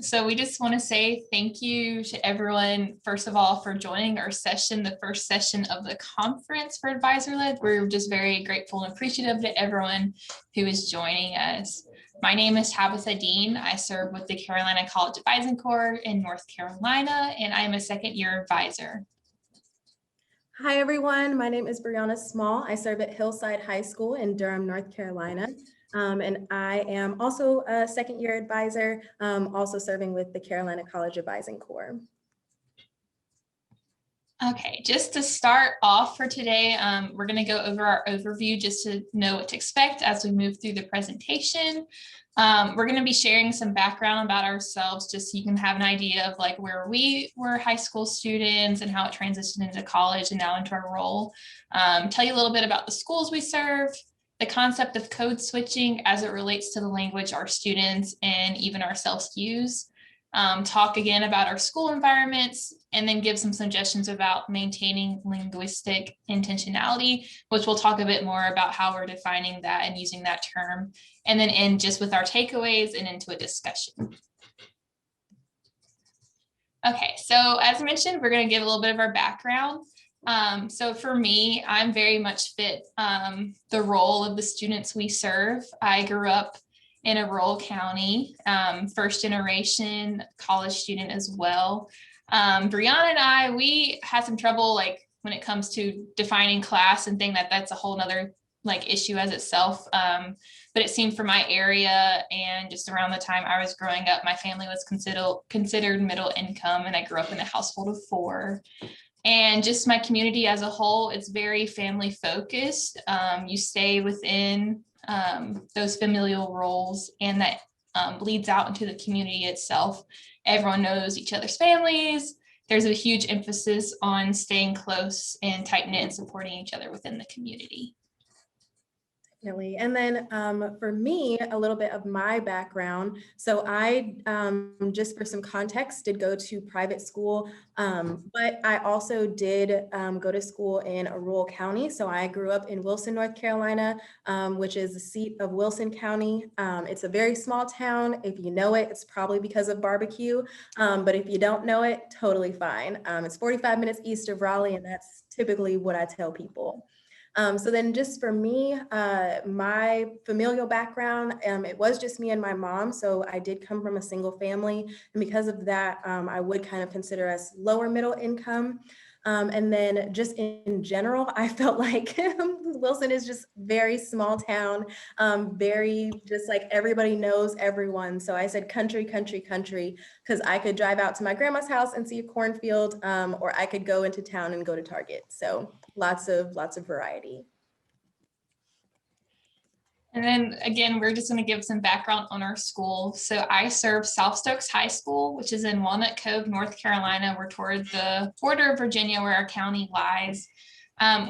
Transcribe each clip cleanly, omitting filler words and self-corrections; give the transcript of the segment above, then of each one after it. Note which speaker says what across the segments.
Speaker 1: So we just want to say thank you to everyone, first of all, for joining our session, the first session of the conference for Advisor-Led. We're just very grateful and appreciative to everyone who is joining us. My name is Tabitha Dean. I serve with the Carolina College Advising Corps in North Carolina, and I am a second-year advisor.
Speaker 2: Hi, everyone. My name is Brianna Small. I serve at Hillside High School in Durham, North Carolina. And I am also a second-year advisor, also serving with the Carolina College Advising Corps.
Speaker 1: Okay, just to start off for today, we're going to go over our overview just to know what to expect as we move through the presentation. We're going to be sharing some background about ourselves just so you can have an idea of like where we were high school students and how it transitioned into college and now into our role. Tell you a little bit about the schools we serve, the concept of code switching as it relates to the language our students and even ourselves use. Talk again about our school environments, and then give some suggestions about maintaining linguistic intentionality, which we'll talk a bit more about how we're defining that and using that term, and then end just with our takeaways and into a discussion. Okay, so as mentioned, we're going to give a little bit of our background. So for me, I'm very much fit the role of the students we serve. I grew up in a rural county, first generation college student as well. Brianna and I, we had some trouble like when it comes to defining class and that's a whole nother like issue as itself. But it seemed for my area and just around the time I was growing up, my family was considered middle income, and I grew up in a household of 4. And just my community as a whole, it's very family focused. You stay within those familial roles, and that bleeds out into the community itself. Everyone knows each other's families. There's a huge emphasis on staying close and tight-knit and supporting each other within the community.
Speaker 2: Definitely. And then for me, a little bit of my background. So I, just for some context, did go to private school, but I also did go to school in a rural county. So I grew up in Wilson, North Carolina, which is the seat of Wilson County. It's a very small town. If you know it, it's probably because of barbecue. But if you don't know it, totally fine. It's 45 minutes east of Raleigh, and that's typically what I tell people. So then just for me, my familial background, it was just me and my mom. So I did come from a single family. And because of that, I would kind of consider us lower middle income. And then just in general, I felt like Wilson is just very small town, very just like everybody knows everyone. So I said country, country, country, because I could drive out to my grandma's house and see a cornfield, or I could go into town and go to Target. So lots of variety.
Speaker 1: And then again, we're just going to give some background on our school. So I serve South Stokes High School, which is in Walnut Cove, North Carolina. We're toward the border of Virginia where our county lies.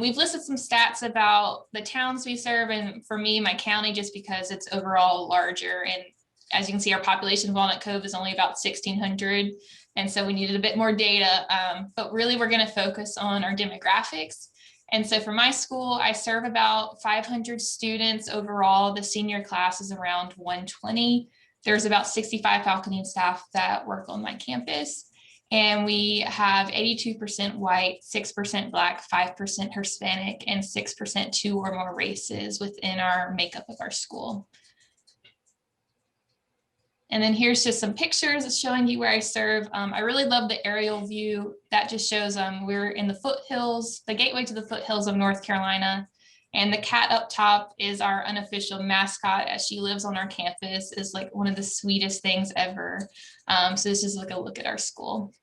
Speaker 1: We've listed some stats about the towns we serve, and for me, my county, just because it's overall larger. And as you can see, our population of Walnut Cove is only about 1,600. And so we needed a bit more data, but really we're going to focus on our demographics. And so for my school, I serve about 500 students overall. The senior class is around 120. There's about 65 faculty staff that work on my campus. And we have 82% white, 6% Black, 5% Hispanic, and 6% 2 or more races within our makeup of our school. And then here's just some pictures showing you where I serve. I really love the aerial view. That just shows we're in the foothills, the gateway to the foothills of North Carolina. And the cat up top is our unofficial mascot, as she lives on our campus, is like one of the sweetest things ever. So this is like a look at our school.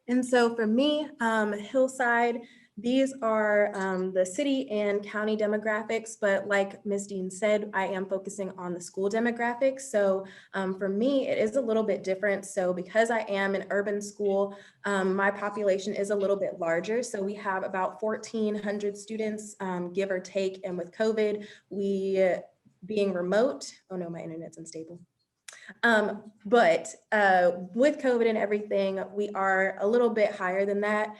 Speaker 2: And so for me, Hillside, these are the city and county demographics, but like Ms. Dean said, I am focusing on the school demographics. So for me, it is a little bit different. So because I am an urban school, my population is a little bit larger. So we have about 1,400 students, give or take. And with COVID, we being remote, oh no, my internet's unstable. But with COVID and everything, we are a little bit higher than that.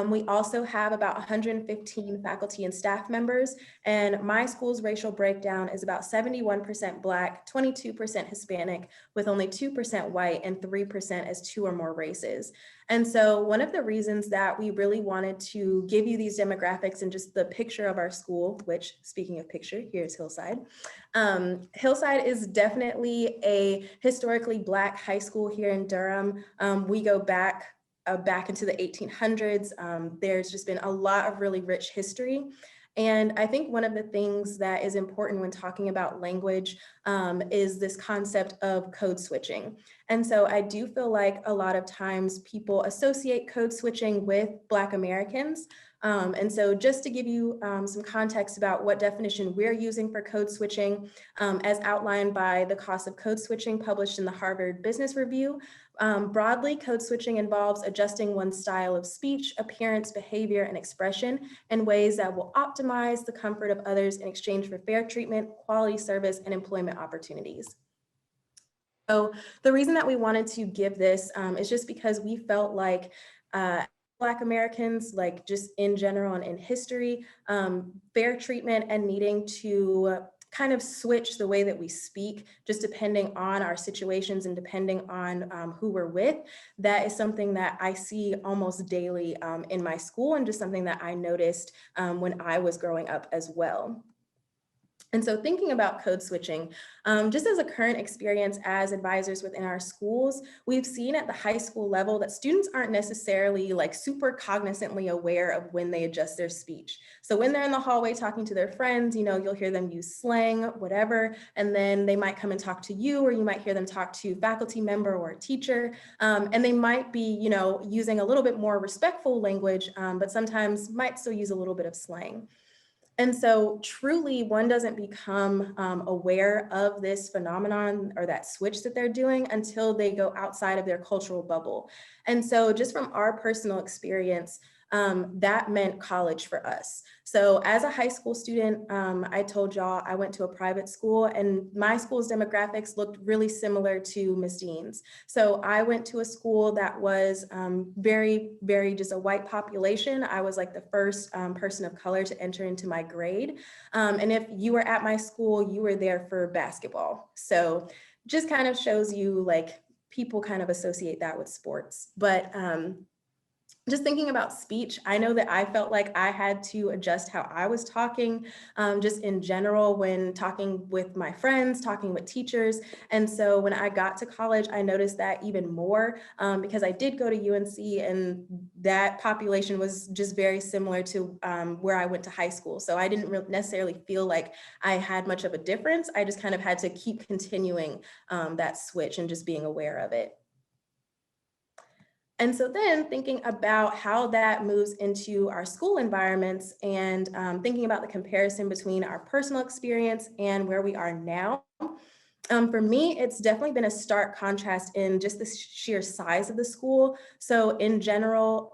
Speaker 2: We also have about 115 faculty and staff members, and my school's racial breakdown is about 71% Black, 22% Hispanic, with only 2% white and 3% as 2 or more races. And so one of the reasons that we really wanted to give you these demographics and just the picture of our school, which, speaking of picture, here's Hillside. Hillside is definitely a historically Black high school here in Durham. We go back into the 1800s. There's just been a lot of really rich history. And I think one of the things that is important when talking about language is this concept of code switching. And so I do feel like a lot of times people associate code switching with Black Americans. And so just to give you some context about what definition we're using for code switching, as outlined by the cost of code switching published in the Harvard Business Review, broadly, code switching involves adjusting one's style of speech, appearance, behavior, and expression in ways that will optimize the comfort of others in exchange for fair treatment, quality service, and employment opportunities. So the reason that we wanted to give this is just because we felt like Black Americans, like just in general and in history, fair treatment and needing to kind of switch the way that we speak, just depending on our situations and depending on who we're with. That is something that I see almost daily in my school, and just something that I noticed when I was growing up as well. And so thinking about code switching, just as a current experience as advisors within our schools, we've seen at the high school level that students aren't necessarily like super cognizantly aware of when they adjust their speech. So when they're in the hallway talking to their friends, you know, you'll hear them use slang, whatever, and then they might come and talk to you, or you might hear them talk to a faculty member or a teacher, and they might be, you know, using a little bit more respectful language, but sometimes might still use a little bit of slang. And so truly one doesn't become aware of this phenomenon or that switch that they're doing until they go outside of their cultural bubble. And so just from our personal experience, that meant college for us. So as a high school student, I told y'all I went to a private school, and my school's demographics looked really similar to Ms. Dean's. So I went to a school that was very, very just a white population. I was like the first person of color to enter into my grade. And if you were at my school, you were there for basketball. So just kind of shows you like people kind of associate that with sports. But just thinking about speech, I know that I felt like I had to adjust how I was talking, just in general when talking with my friends, talking with teachers. And so when I got to college, I noticed that even more because I did go to UNC, and that population was just very similar to where I went to high school. So I didn't necessarily feel like I had much of a difference. I just kind of had to keep continuing that switch and just being aware of it. And so then thinking about how that moves into our school environments, and thinking about the comparison between our personal experience and where we are now. For me, it's definitely been a stark contrast in just the sheer size of the school. So in general,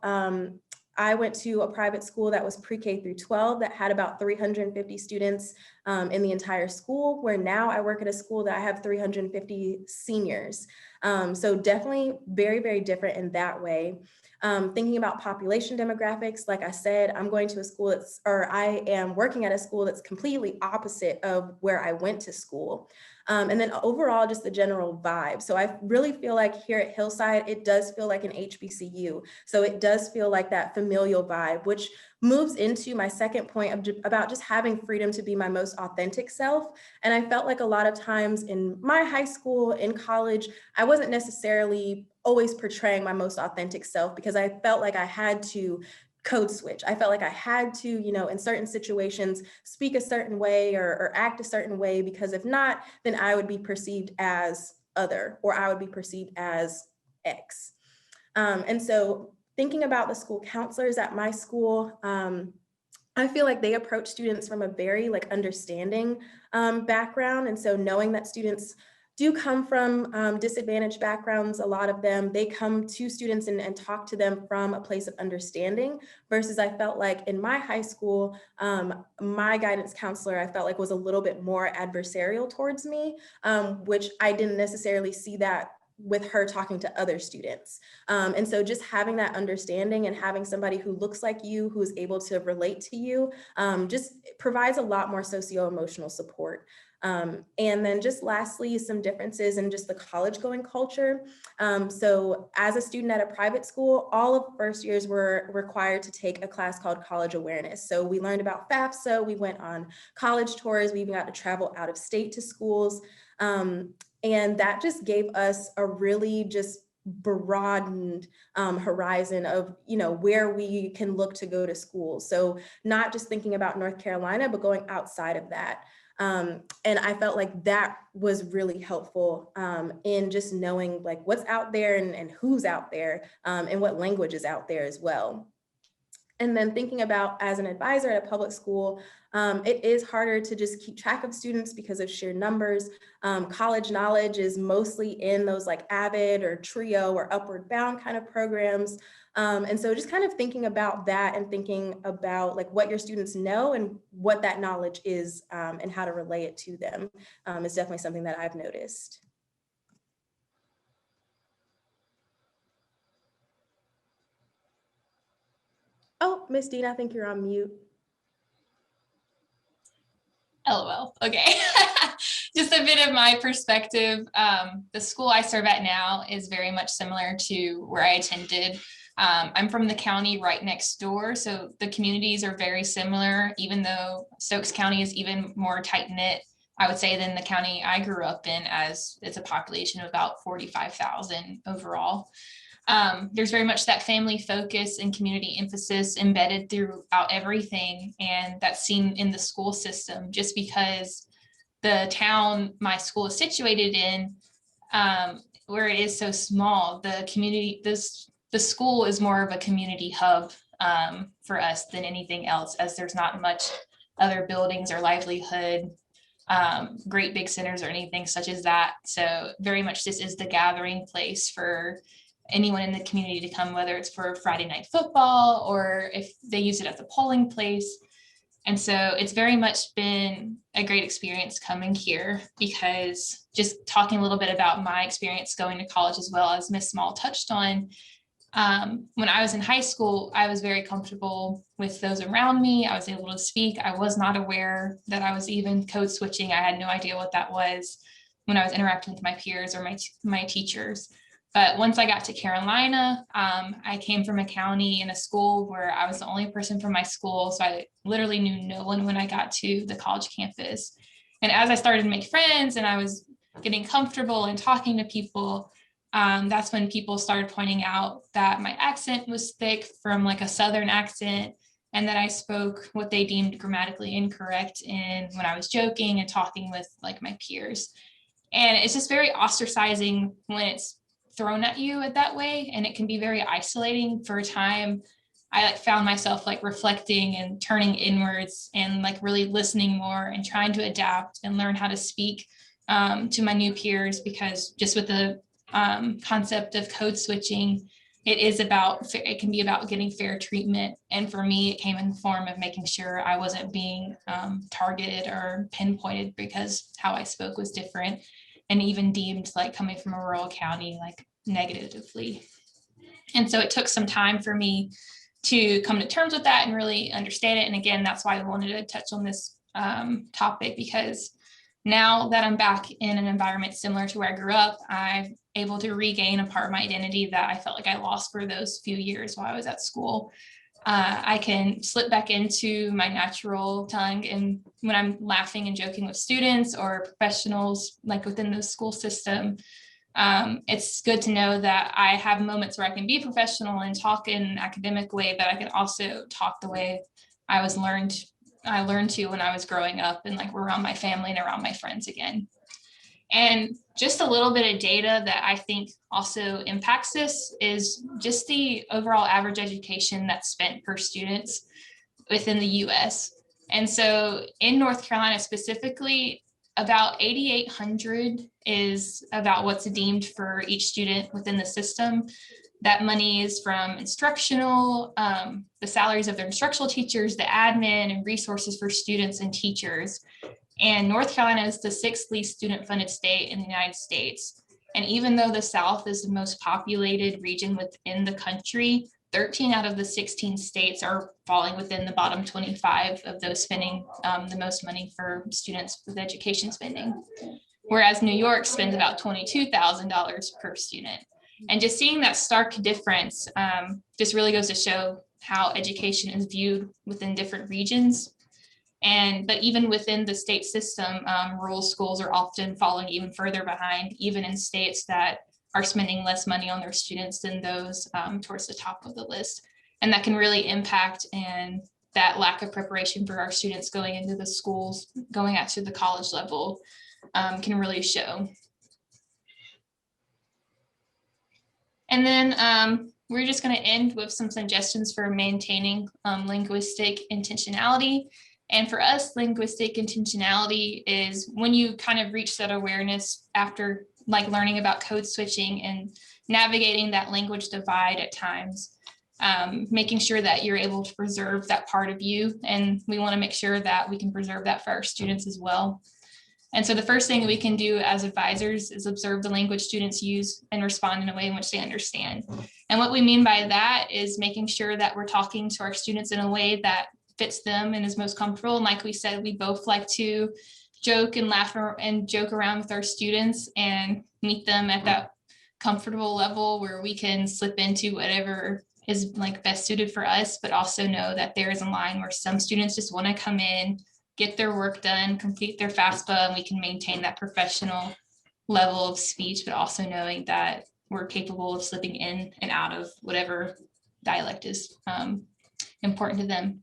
Speaker 2: I went to a private school that was pre-K through 12 that had about 350 students in the entire school, where now I work at a school that I have 350 seniors. So definitely very, very different in that way. Thinking about population demographics, like I said, I'm going to a school I am working at a school that's completely opposite of where I went to school. And then overall, just the general vibe. So I really feel like here at Hillside, it does feel like an HBCU. So it does feel like that familial vibe, which moves into my second point about just having freedom to be my most authentic self. And I felt like a lot of times in my high school, in college, I wasn't necessarily always portraying my most authentic self because I felt like I had to code switch. I felt like I had to, you know, in certain situations, speak a certain way or act a certain way, because if not, then I would be perceived as other, or I would be perceived as X. And so thinking about the school counselors at my school, I feel like they approach students from a very like understanding background. And so knowing that students do come from disadvantaged backgrounds. A lot of them, they come to students and talk to them from a place of understanding, versus I felt like in my high school, my guidance counselor, I felt like was a little bit more adversarial towards me, which I didn't necessarily see that with her talking to other students. And so just having that understanding and having somebody who looks like you, who is able to relate to you, just provides a lot more socio-emotional support. And then just lastly, some differences in just the college going culture. So as a student at a private school, all of first years were required to take a class called college awareness. So we learned about FAFSA, we went on college tours, we even got to travel out of state to schools. And that just gave us a really just broadened horizon of, you know, where we can look to go to school. So not just thinking about North Carolina, but going outside of that. And I felt like that was really helpful in just knowing like what's out there and who's out there and what language is out there as well. And then thinking about as an advisor at a public school, it is harder to just keep track of students because of sheer numbers. College knowledge is mostly in those like AVID or TRIO or Upward Bound kind of programs. And so just kind of thinking about that and thinking about like what your students know and what that knowledge is and how to relay it to them is definitely something that I've noticed. Oh, Miss Dean, I think you're on mute.
Speaker 1: LOL. Okay. Just a bit of my perspective. The school I serve at now is very much similar to where I attended. I'm from the county right next door, so the communities are very similar, even though Stokes County is even more tight-knit, I would say, than the county I grew up in, as it's a population of about 45,000 overall. There's very much that family focus and community emphasis embedded throughout everything, and that's seen in the school system. Just because the town my school is situated in, where it is so small, the school is more of a community hub for us than anything else, as there's not much other buildings or livelihood, great big centers or anything such as that. So very much this is the gathering place for anyone in the community to come, whether it's for Friday night football or if they use it as a polling place. And so it's very much been a great experience coming here, because just talking a little bit about my experience going to college, as well as Miss Small touched on, when I was in high school, I was very comfortable with those around me. I was able to speak. I was not aware that I was even code switching. I had no idea what that was when I was interacting with my peers or my teachers. But once I got to Carolina, I came from a county in a school where I was the only person from my school. So I literally knew no one when I got to the college campus. And as I started to make friends and I was getting comfortable and talking to people, that's when people started pointing out that my accent was thick from like a Southern accent, and that I spoke what they deemed grammatically incorrect in when I was joking and talking with like my peers. And it's just very ostracizing when it's thrown at you at that way, and it can be very isolating. For a time I like found myself like reflecting and turning inwards and like really listening more and trying to adapt and learn how to speak to my new peers, because just with the concept of code switching, it can be about getting fair treatment. And for me, it came in the form of making sure I wasn't being targeted or pinpointed because how I spoke was different, and even deemed like coming from a rural county like negatively. And so it took some time for me to come to terms with that and really understand it. And again, that's why I wanted to touch on this topic, because now that I'm back in an environment similar to where I grew up, I'm able to regain a part of my identity that I felt like I lost for those few years while I was at school. I can slip back into my natural tongue, and when I'm laughing and joking with students or professionals like within the school system, it's good to know that I have moments where I can be professional and talk in an academic way, but I can also talk the way I learned to when I was growing up and like around my family and around my friends again. And just a little bit of data that I think also impacts this is just the overall average education that's spent per students within the US. And so in North Carolina specifically, About 8,800 is about what's deemed for each student within the system. That money is from instructional, the salaries of their instructional teachers, the admin and resources for students and teachers. And North Carolina is the 6th least student funded state in the United States. And even though the South is the most populated region within the country, 13 out of the 16 states are falling within the bottom 25 of those spending the most money for students with education spending. Whereas New York spends about $22,000 per student. And just seeing that stark difference just really goes to show how education is viewed within different regions. But even within the state system, rural schools are often falling even further behind, even in states that are spending less money on their students than those towards the top of the list. And that can really impact, and that lack of preparation for our students going into the schools, going out to the college level can really show. And then we're just going to end with some suggestions for maintaining linguistic intentionality. And for us, linguistic intentionality is when you kind of reach that awareness after like learning about code switching and navigating that language divide at times, making sure that you're able to preserve that part of you. And we want to make sure that we can preserve that for our students as well. And so the first thing we can do as advisors is observe the language students use and respond in a way in which they understand. And what we mean by that is making sure that we're talking to our students in a way that fits them and is most comfortable. And like we said, we both like to joke and laugh and joke around with our students and meet them at that comfortable level where we can slip into whatever is like best suited for us, but also know that there is a line where some students just want to come in, get their work done, complete their FAFSA, and we can maintain that professional level of speech, but also knowing that we're capable of slipping in and out of whatever dialect is important to them.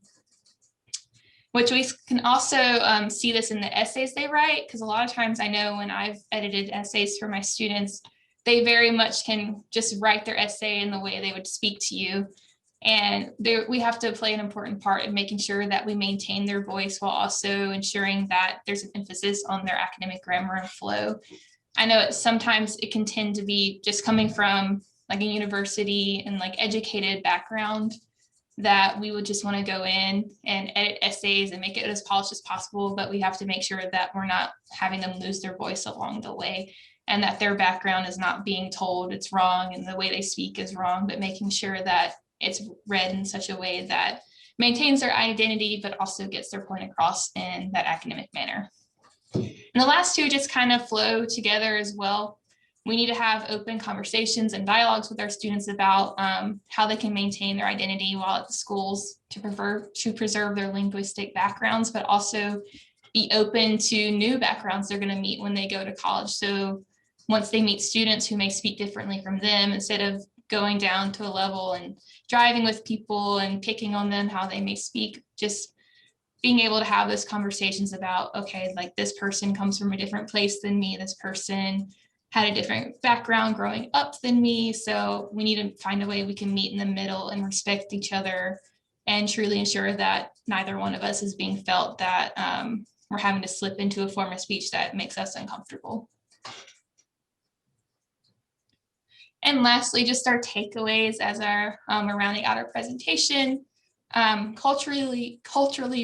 Speaker 1: Which we can also see this in the essays they write, because a lot of times I know when I've edited essays for my students, they very much can just write their essay in the way they would speak to you. And we have to play an important part in making sure that we maintain their voice while also ensuring that there's an emphasis on their academic grammar and flow. I know sometimes it can tend to be just coming from like a university and like educated background, that we would just want to go in and edit essays and make it as polished as possible, but we have to make sure that we're not having them lose their voice along the way, and that their background is not being told it's wrong and the way they speak is wrong, but making sure that it's read in such a way that maintains their identity, but also gets their point across in that academic manner. And the last two just kind of flow together as well. We need to have open conversations and dialogues with our students about how they can maintain their identity while at the schools to preserve their linguistic backgrounds, but also be open to new backgrounds they're going to meet when they go to college. So once they meet students who may speak differently from them, instead of going down to a level and driving with people and picking on them how they may speak, just being able to have those conversations about, okay, like this person comes from a different place than me, this person had a different background growing up than me. So we need to find a way we can meet in the middle and respect each other and truly ensure that neither one of us is being felt that we're having to slip into a form of speech that makes us uncomfortable. And lastly, just our takeaways as we're rounding out our presentation. Culturally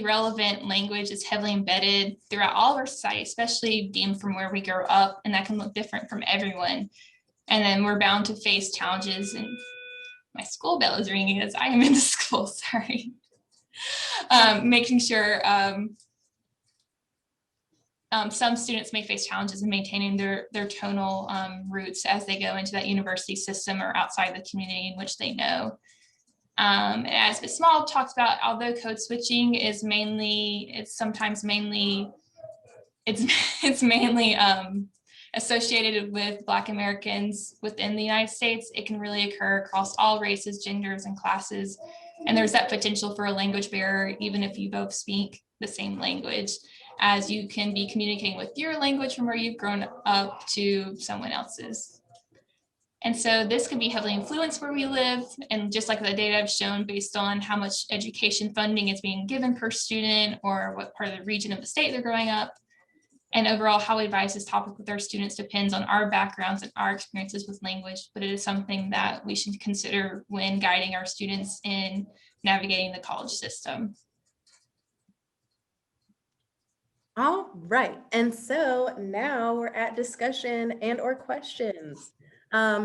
Speaker 1: relevant language is heavily embedded throughout all of our society, especially deemed from where we grow up, and that can look different from everyone. And then we're bound to face challenges, and my school bell is ringing as I am in the school, sorry. Making sure some students may face challenges in maintaining their tonal roots as they go into that university system or outside the community in which they know. And as Ms. Small talked about, although code switching is mainly associated with Black Americans within the United States, it can really occur across all races, genders, and classes. And there's that potential for a language barrier, even if you both speak the same language, as you can be communicating with your language from where you've grown up to someone else's. And so this can be heavily influenced where we live. And just like the data I've shown, based on how much education funding is being given per student or what part of the region of the state they're growing up. And overall, how we advise this topic with our students depends on our backgrounds and our experiences with language, but it is something that we should consider when guiding our students in navigating the college system.
Speaker 2: All right, and so now we're at discussion and or questions.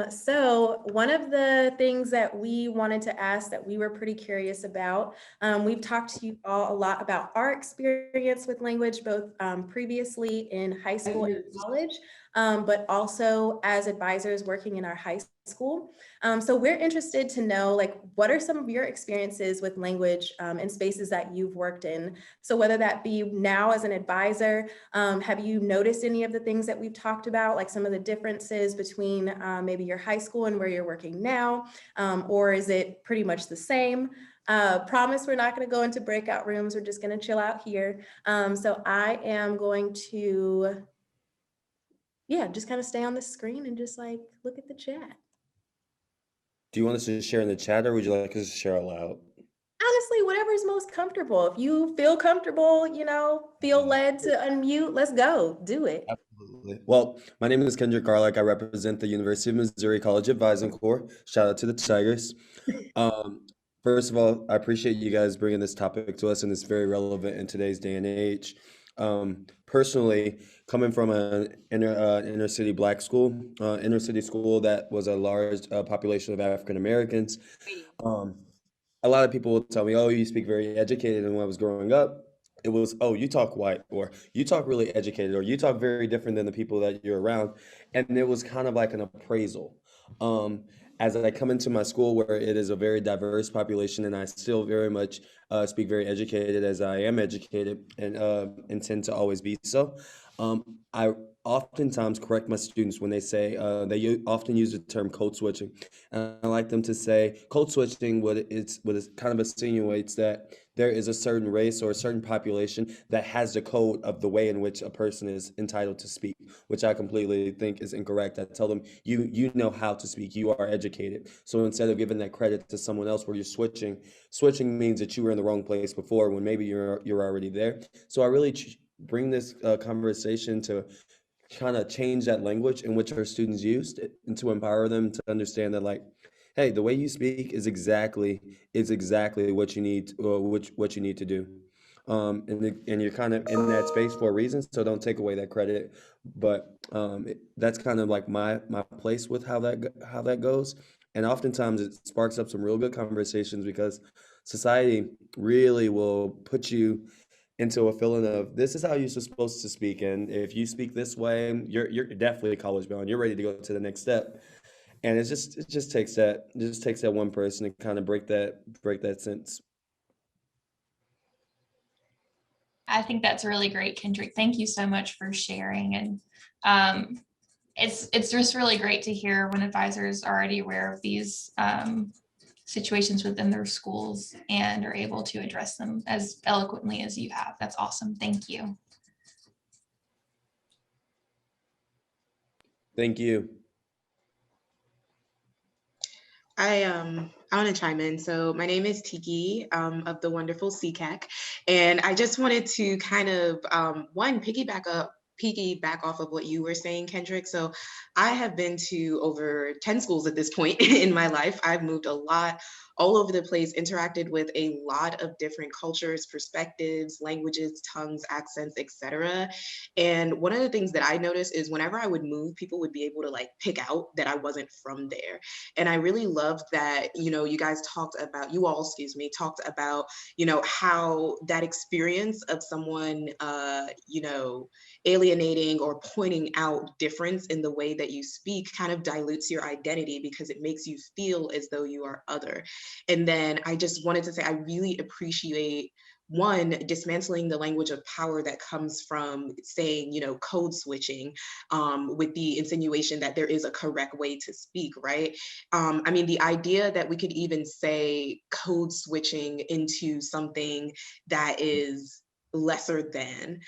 Speaker 2: So one of the things that we wanted to ask that we were pretty curious about, we've talked to you all a lot about our experience with language, both previously in high school and college, but also as advisors working in our high school. So we're interested to know, like, what are some of your experiences with language in spaces that you've worked in? So whether that be now as an advisor, have you noticed any of the things that we've talked about, like some of the differences between maybe your high school and where you're working now, or is it pretty much the same? Promise we're not going to go into breakout rooms. We're just going to chill out here. So I am going to, yeah, just kind of stay on the screen and just like look at the chat.
Speaker 3: Do you want us to share in the chat or would you like us to share aloud?
Speaker 2: Honestly, whatever's most comfortable. If you feel comfortable, you know, feel led to unmute, let's go. Do it.
Speaker 3: Absolutely. Well, my name is Kendrick Garlick. I represent the University of Missouri College Advising Corps. Shout out to the Tigers. Um, First of all, I appreciate you guys bringing this topic to us, and it's very relevant in today's day and age. Personally, coming from an inner city black school, inner city school that was a large population of African Americans, um, a lot of people will tell me, "Oh, you speak very educated." And when I was growing up, it was, "Oh, you talk white," or "You talk really educated," or "You talk very different than the people that you're around." And it was kind of like an appraisal. Um, as I come into my school where it is a very diverse population, and I still very much speak very educated as I am educated and intend to always be so. I oftentimes correct my students when they say often use the term code switching. And I like them to say code switching, what it kind of insinuates that there is a certain race or a certain population that has the code of the way in which a person is entitled to speak, which I completely think is incorrect. I tell them, you know how to speak, you are educated. So instead of giving that credit to someone else where you're switching means that you were in the wrong place before when maybe you're already there. So I really bring this conversation to kind of change that language in which our students used and to empower them to understand that, like, hey, the way you speak is exactly what you need, what you need to do. And you're kind of in that space for a reason, so don't take away that credit. But that's kind of like my place with how that goes. And oftentimes it sparks up some real good conversations because society really will put you into a feeling of this is how you're supposed to speak, and if you speak this way, you're definitely college bound. You're ready to go to the next step, and it just takes that one person to kind of break that sense.
Speaker 1: I think that's really great, Kendrick. Thank you so much for sharing. And um, it's just really great to hear when advisors are already aware of these situations within their schools and are able to address them as eloquently as you have. That's awesome. Thank you.
Speaker 3: Thank you.
Speaker 4: I want to chime in. So my name is Tiki of the wonderful CCAC, and I just wanted to kind of one piggyback off of what you were saying, Kendrick. So I have been to over 10 schools at this point in my life. I've moved a lot all over the place, interacted with a lot of different cultures, perspectives, languages, tongues, accents, etc. And one of the things that I noticed is whenever I would move, people would be able to like pick out that I wasn't from there. And I really loved that, you all, excuse me, talked about, how that experience of someone, alienating or pointing out difference in the way that you speak kind of dilutes your identity because it makes you feel as though you are other. And then I just wanted to say, I really appreciate one, dismantling the language of power that comes from saying, code switching, with the insinuation that there is a correct way to speak, right? The idea that we could even say code switching into something that is lesser than,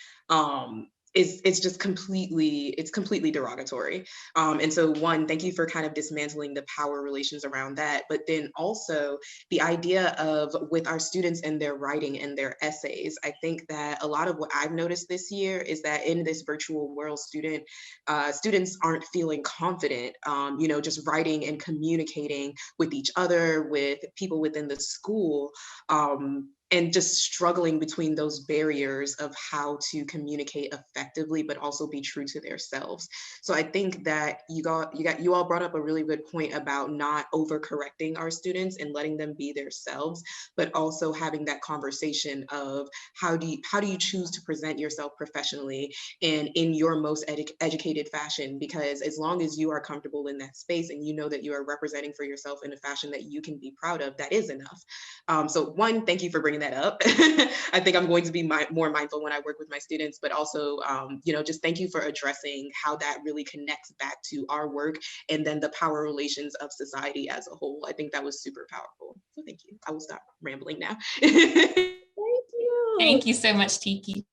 Speaker 4: it's just completely derogatory. And so one, thank you for kind of dismantling the power relations around that. But then also the idea of with our students and their writing and their essays, I think that a lot of what I've noticed this year is that in this virtual world, students aren't feeling confident, just writing and communicating with each other, with people within the school. And just struggling between those barriers of how to communicate effectively, but also be true to themselves. So I think that you all brought up a really good point about not overcorrecting our students and letting them be themselves, but also having that conversation of how do you choose to present yourself professionally and in your most educated fashion? Because as long as you are comfortable in that space and you know that you are representing for yourself in a fashion that you can be proud of, that is enough. So one, thank you for bringing that up. I think I'm going to be more mindful when I work with my students, but also, just thank you for addressing how that really connects back to our work and then the power relations of society as a whole. I think that was super powerful. So thank you. I will stop rambling now.
Speaker 2: Thank you.
Speaker 1: Thank you so much, Tiki.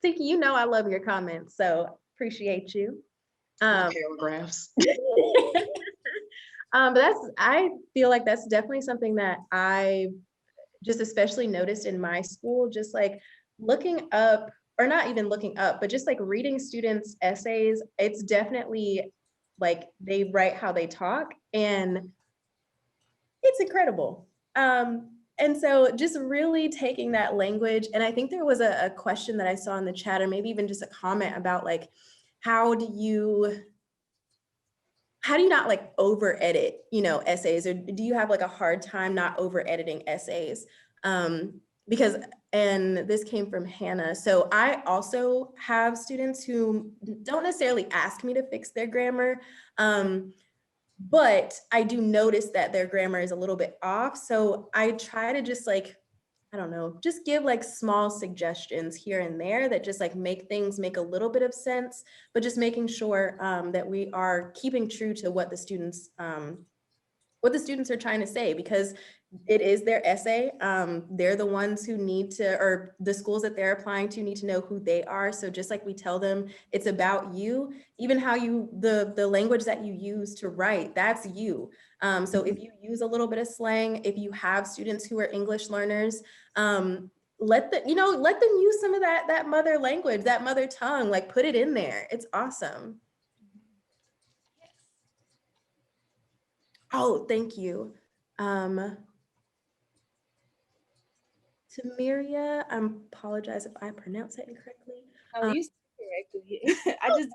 Speaker 2: Tiki, you know I love your comments, so appreciate you.
Speaker 4: Paragraphs.
Speaker 2: But I feel like that's definitely something that I just especially noticed in my school, just like looking up, or not even looking up, but just like reading students' essays. It's definitely like they write how they talk, and it's incredible. And so just really taking that language, and I think there was a question that I saw in the chat, or maybe even just a comment about like, how do you not like over edit, essays, or do you have like a hard time not over editing essays? Because, and this came from Hannah. So I also have students who don't necessarily ask me to fix their grammar, but I do notice that their grammar is a little bit off. So I try to just like, I don't know, just give like small suggestions here and there that just like make things make a little bit of sense, but just making sure that we are keeping true to what the students are trying to say, because it is their essay. They're the ones who need to, or the schools that they're applying to need to know who they are. So just like we tell them, it's about you, even how the language that you use to write, that's you. So if you use a little bit of slang, if you have students who are English learners, let them use some of that mother language, that mother tongue, like put it in there. It's awesome. Oh, thank you. Tamiria, I apologize if I pronounce it incorrectly.
Speaker 5: Oh, you said it correctly. I just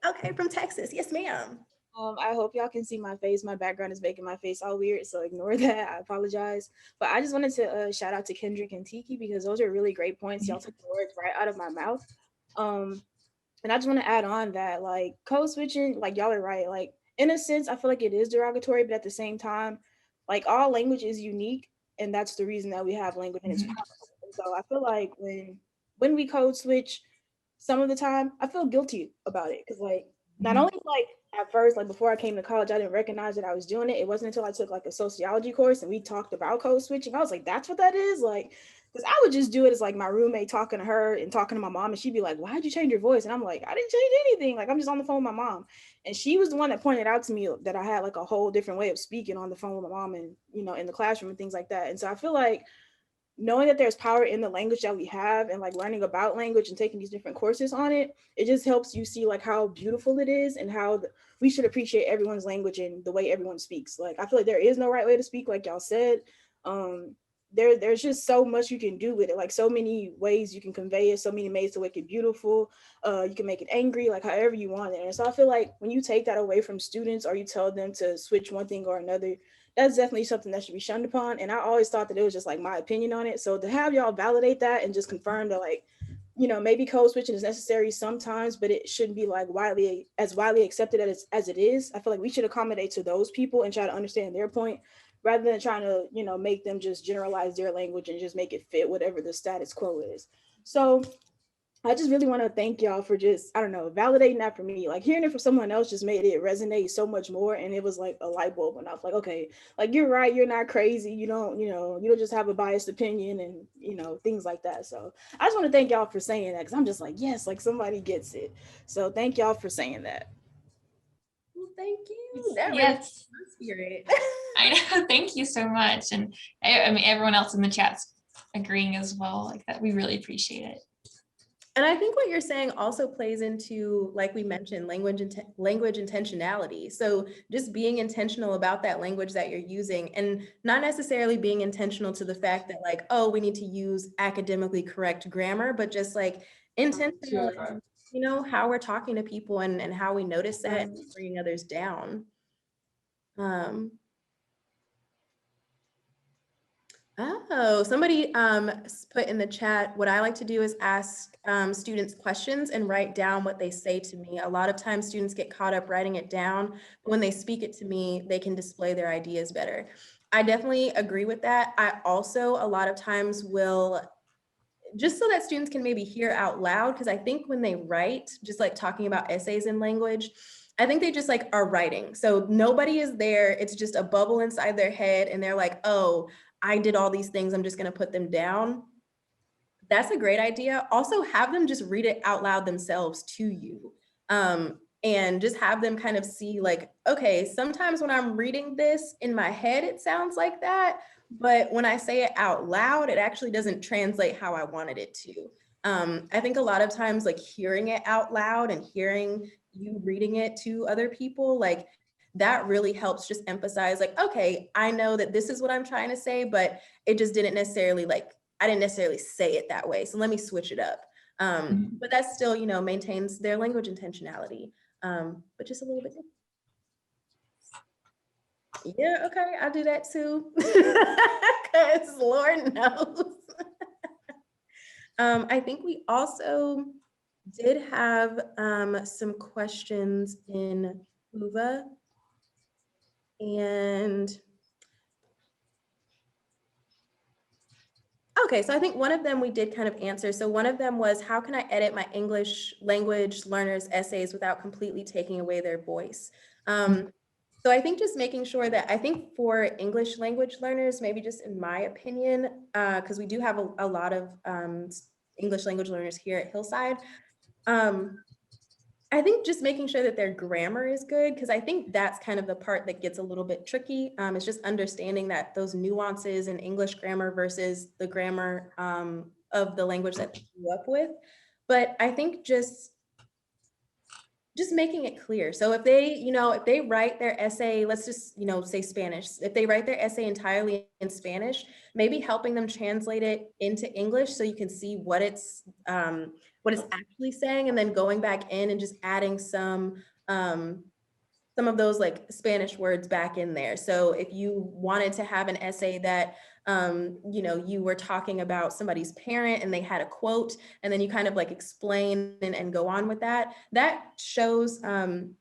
Speaker 2: Okay, from Texas. Yes, ma'am.
Speaker 5: I hope y'all can see my face. My background is making my face all weird, so ignore that. I apologize. But I just wanted to shout out to Kendrick and Tiki, because those are really great points. Y'all took the words right out of my mouth. And I just want to add on that, like, code switching, like, y'all are right. Like, in a sense, I feel like it is derogatory, but at the same time, like, all language is unique, and that's the reason that we have language, and it's powerful. And so I feel like when we code switch, some of the time I feel guilty about it, because like not only like at first, like before I came to college, I didn't recognize that I was doing it. It wasn't until I took like a sociology course and we talked about code switching. I was like, that's what that is. Like, because I would just do it as like my roommate talking to her and talking to my mom, and she'd be like, why'd you change your voice? And I'm like, I didn't change anything. Like, I'm just on the phone with my mom. And she was the one that pointed out to me that I had like a whole different way of speaking on the phone with my mom, and in the classroom and things like that. And so I feel like knowing that there's power in the language that we have, and like learning about language and taking these different courses on it, it just helps you see like how beautiful it is, and how we should appreciate everyone's language and the way everyone speaks. Like, I feel like there is no right way to speak, like y'all said. There's just so much you can do with it, like so many ways you can convey it, so many ways to make it beautiful. You can make it angry, like however you want it. And so I feel like when you take that away from students, or you tell them to switch one thing or another, that's definitely something that should be shunned upon. And I always thought that it was just like my opinion on it. So to have y'all validate that and just confirm that, like, maybe code switching is necessary sometimes, but it shouldn't be like widely accepted as it is. I feel like we should accommodate to those people and try to understand their point, rather than trying to, make them just generalize their language and just make it fit whatever the status quo is. So I just really want to thank y'all for just, I don't know, validating that for me. Like hearing it from someone else just made it resonate so much more. And it was like a light bulb went off. Like, okay, like you're right, you're not crazy. You don't just have a biased opinion and things like that. So I just want to thank y'all for saying that because I'm just like, yes, like somebody gets it. So thank y'all for saying that.
Speaker 2: Well, thank you. That really
Speaker 1: Yes,
Speaker 2: my spirit.
Speaker 1: I know. Thank you so much. And I mean, everyone else in the chat's agreeing as well, like that. We really appreciate it.
Speaker 2: And I think what you're saying also plays into, like we mentioned, language intentionality. So just being intentional about that language that you're using, and not necessarily being intentional to the fact that like, oh, we need to use academically correct grammar, but just like intentional, how we're talking to people and how we notice that and bringing others down. Oh, somebody put in the chat, what I like to do is ask students questions and write down what they say to me. A lot of times students get caught up writing it down. But when they speak it to me, they can display their ideas better. I definitely agree with that. I also, a lot of times will, just so that students can maybe hear out loud, because I think when they write, just like talking about essays in language, I think they just like are writing. So nobody is there. It's just a bubble inside their head. And they're like, oh, I did all these things. I'm just going to put them down. That's a great idea. Also have them just read it out loud themselves to you. And just have them kind of see like, okay, sometimes when I'm reading this in my head, it sounds like that. But when I say it out loud, it actually doesn't translate how I wanted it to. I think a lot of times like hearing it out loud and hearing you reading it to other people, like that really helps just emphasize like, okay, I know that this is what I'm trying to say, but it just didn't necessarily like, I didn't necessarily say it that way. So let me switch it up. But that still, maintains their language intentionality, but just a little bit different. Yeah, okay, I'll do that too. Because Lord knows. I think we also did have some questions in Uva. And okay, so I think one of them we did kind of answer. So one of them was, how can I edit my English language learners' essays without completely taking away their voice? So I think just making sure that, I think for English language learners, maybe just in my opinion, because we do have a lot of English language learners here at Hillside, I think just making sure that their grammar is good, because I think that's kind of the part that gets a little bit tricky. It's just understanding that those nuances in English grammar versus the grammar of the language that they grew up with. But I think just making it clear. So if they, if they write their essay, let's just, say Spanish, if they write their essay entirely in Spanish, maybe helping them translate it into English so you can see what it's actually saying, and then going back in and just adding some of those like Spanish words back in there. So if you wanted to have an essay that, you were talking about somebody's parent and they had a quote, and then you kind of like explain and go on with that, that shows the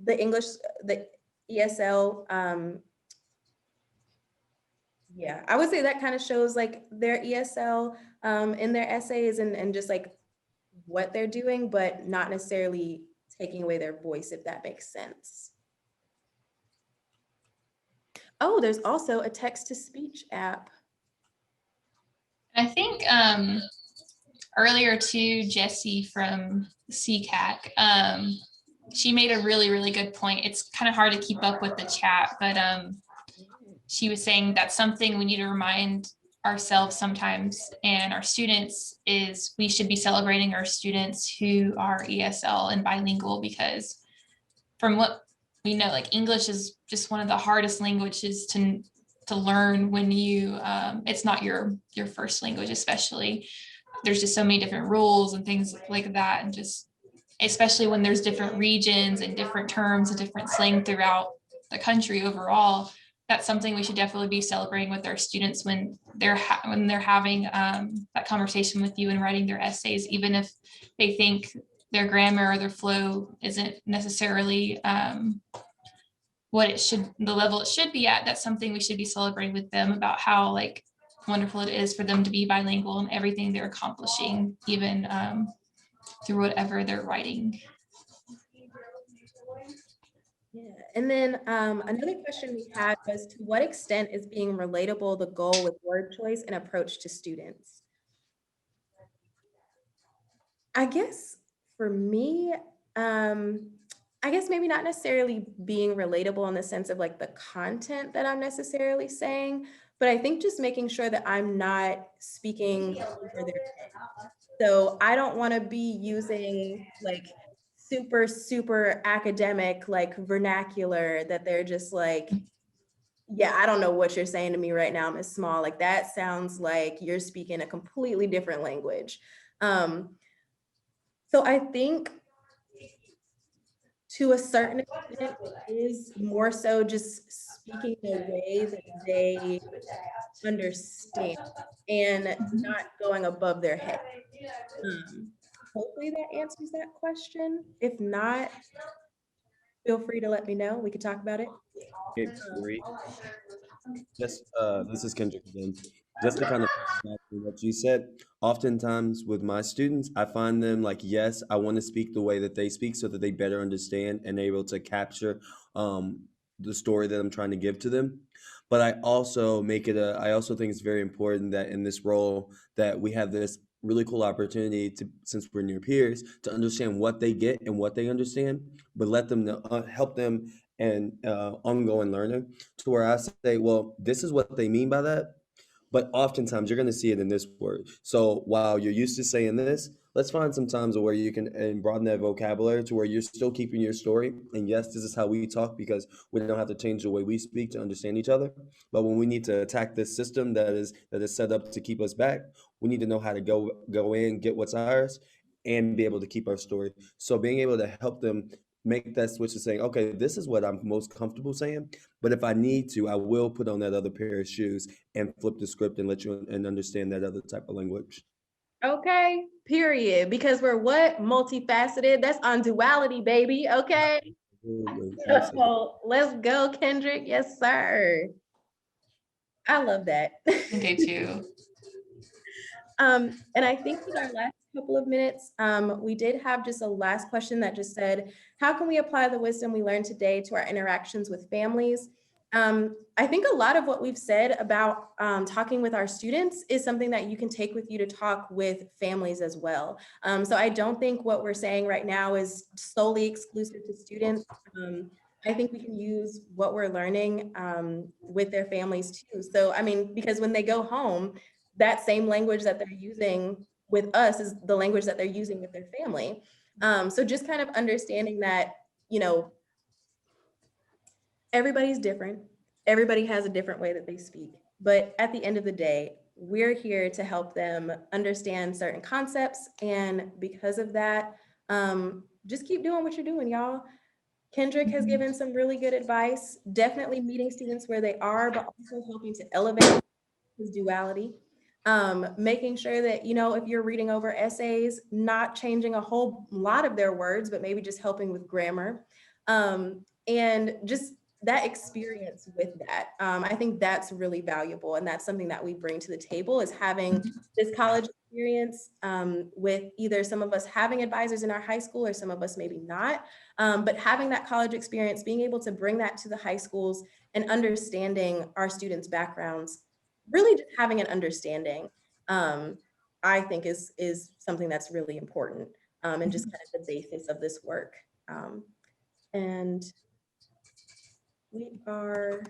Speaker 2: English, the ESL, yeah, I would say that kind of shows like their ESL in their essays and just like what they're doing, but not necessarily taking away their voice, if that makes sense. Oh, there's also a text-to-speech app.
Speaker 1: I think earlier too, Jessie from CCAC, she made a really, really good point. It's kind of hard to keep up with the chat, but she was saying that's something we need to remind ourselves sometimes and our students is we should be celebrating our students who are ESL and bilingual, because from what we know, like English is just one of the hardest languages to learn when you it's not your first language. Especially there's just so many different rules and things like that, and just especially when there's different regions and different terms and different slang throughout the country overall. That's something we should definitely be celebrating with our students when they're having that conversation with you and writing their essays, even if they think their grammar or their flow isn't necessarily what it should, the level it should be at. That's something we should be celebrating with them, about how like wonderful it is for them to be bilingual in everything they're accomplishing, even through whatever they're writing.
Speaker 2: Yeah. And then another question we had was, to what extent is being relatable the goal with word choice and approach to students? I guess for me, I guess maybe not necessarily being relatable in the sense of like the content that I'm necessarily saying, but I think just making sure that I'm not speaking over their head. So I don't want to be using like super academic, like vernacular that they're just like, yeah, I don't know what you're saying to me right now, Miss Small. Like that sounds like you're speaking a completely different language. So I think to a certain extent, it is more so just speaking the way that they understand and not going above their head. Hopefully that answers that question. If not, feel free to let me know. We could talk about it.
Speaker 3: Okay, great. Just this is Kendrick again. Just to kind of back to what you said, oftentimes with my students, I find them like, yes, I want to speak the way that they speak so that they better understand and able to capture um, the story that I'm trying to give to them. But I also I also think it's very important that in this role that we have this really cool opportunity to, since we're near peers, to understand what they get and what they understand, but let them know, help them and ongoing learning to where I say, well, this is what they mean by that. But oftentimes you're going to see it in this word. So while you're used to saying this, let's find some times where you can and broaden that vocabulary to where you're still keeping your story. And yes, this is how we talk because we don't have to change the way we speak to understand each other. But when we need to attack this system that is set up to keep us back, we need to know how to go in, get what's ours, and be able to keep our story. So being able to help them make that switch to saying, okay, this is what I'm most comfortable saying, but if I need to, I will put on that other pair of shoes and flip the script and let you and understand that other type of language.
Speaker 2: Okay, period. Because we're what? Multifaceted. That's on duality, baby. Okay. So let's go, Kendrick. Yes, sir. I love that.
Speaker 1: I think I too.
Speaker 2: And I think with our last couple of minutes, we did have just a last question that just said, how can we apply the wisdom we learned today to our interactions with families? I think a lot of what we've said about talking with our students is something that you can take with you to talk with families as well. So I don't think what we're saying right now is solely exclusive to students. I think we can use what we're learning with their families too. So, I mean, because when they go home, that same language that they're using with us is the language that they're using with their family. So just kind of understanding that, you know, everybody's different. Everybody has a different way that they speak. But at the end of the day, we're here to help them understand certain concepts. And because of that, just keep doing what you're doing, y'all. Kendrick has given some really good advice, definitely meeting students where they are, but also helping to elevate his duality. Making sure that, you know, if you're reading over essays, not changing a whole lot of their words, but maybe just helping with grammar. And just that experience with that. I think that's really valuable. And that's something that we bring to the table, is having this college experience with either some of us having advisors in our high school or some of us maybe not. But having that college experience, being able to bring that to the high schools and understanding our students' backgrounds, really just having an understanding, I think is something that's really important, and just kind of the basis of this work. And we are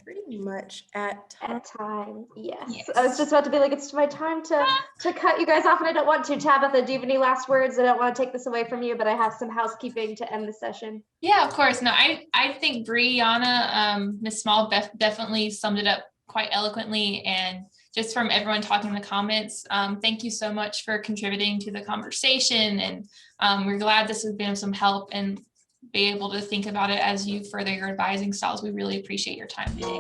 Speaker 2: pretty much at time.
Speaker 6: At time, yes.
Speaker 1: Yes.
Speaker 6: I was just about to be like, it's my time to cut you guys off, and I don't want to. Tabitha, do you have any last words? I don't want to take this away from you, but I have some housekeeping to end the session.
Speaker 1: Yeah, of course. No, I think Brianna, Ms. Small definitely summed it up quite eloquently, and just from everyone talking in the comments, thank you so much for contributing to the conversation, and we're glad this has been some help and be able to think about it as you further your advising styles. We really appreciate your time today.